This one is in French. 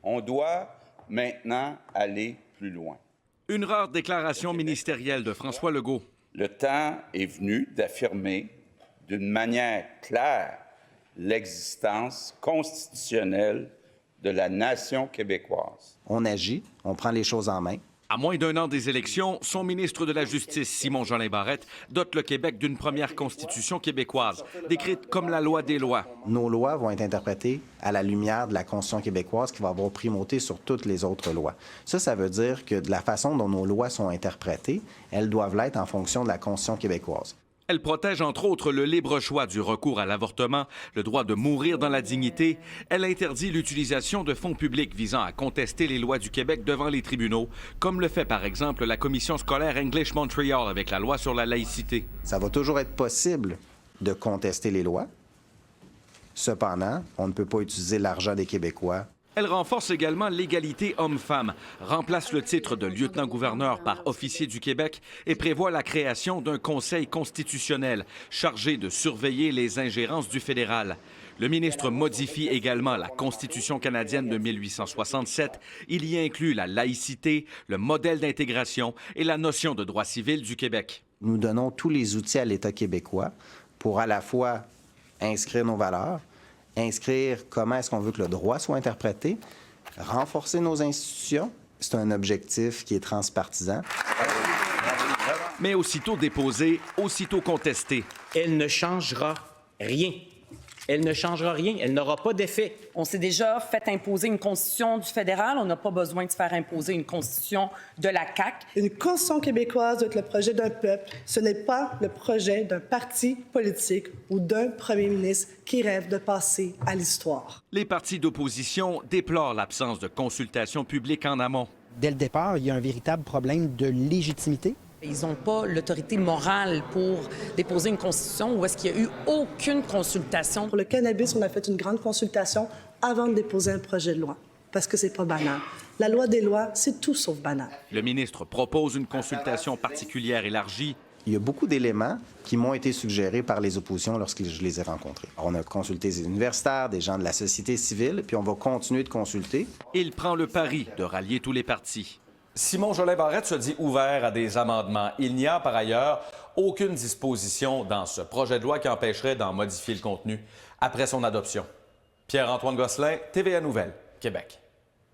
On doit maintenant aller plus loin. Une rare déclaration ministérielle de François Legault. Le temps est venu d'affirmer d'une manière claire l'existence constitutionnelle de la nation québécoise. On agit, on prend les choses en main. À moins d'un an des élections, son ministre de la Justice, Simon-Jolin Barrette, dote le Québec d'une première constitution québécoise, décrite comme la loi des lois. Nos lois vont être interprétées à la lumière de la Constitution québécoise qui va avoir primauté sur toutes les autres lois. Ça veut dire que de la façon dont nos lois sont interprétées, elles doivent l'être en fonction de la Constitution québécoise. Elle protège entre autres le libre choix du recours à l'avortement, le droit de mourir dans la dignité. Elle interdit l'utilisation de fonds publics visant à contester les lois du Québec devant les tribunaux, comme le fait par exemple la commission scolaire English Montreal avec la loi sur la laïcité. Ça va toujours être possible de contester les lois. Cependant, on ne peut pas utiliser l'argent des Québécois. Elle renforce également l'égalité homme-femme, remplace le titre de lieutenant-gouverneur par officier du Québec et prévoit la création d'un conseil constitutionnel chargé de surveiller les ingérences du fédéral. Le ministre modifie également la Constitution canadienne de 1867. Il y inclut la laïcité, le modèle d'intégration et la notion de droit civil du Québec. Nous donnons tous les outils à l'État québécois pour à la fois inscrire nos valeurs, inscrire comment est-ce qu'on veut que le droit soit interprété, renforcer nos institutions. C'est un objectif qui est transpartisan. Mais aussitôt déposé, aussitôt contesté. Elle ne changera rien. Elle ne changera rien. Elle n'aura pas d'effet. On s'est déjà fait imposer une constitution du fédéral. On n'a pas besoin de se faire imposer une constitution de la CAQ. Une constitution québécoise doit être le projet d'un peuple. Ce n'est pas le projet d'un parti politique ou d'un premier ministre qui rêve de passer à l'histoire. Les partis d'opposition déplorent l'absence de consultation publique en amont. Dès le départ, il y a un véritable problème de légitimité. Ils n'ont pas l'autorité morale pour déposer une constitution où est-ce qu'il n'y a eu aucune consultation. Pour le cannabis, on a fait une grande consultation avant de déposer un projet de loi, parce que c'est pas banal. La loi des lois, c'est tout sauf banal. Le ministre propose une consultation particulière élargie. Il y a beaucoup d'éléments qui m'ont été suggérés par les oppositions lorsque je les ai rencontrés. On a consulté des universitaires, des gens de la société civile, puis on va continuer de consulter. Il prend le pari de rallier tous les partis. Simon-Jolin Barrette se dit ouvert à des amendements. Il n'y a par ailleurs aucune disposition dans ce projet de loi qui empêcherait d'en modifier le contenu après son adoption. Pierre-Antoine Gosselin, TVA Nouvelles, Québec.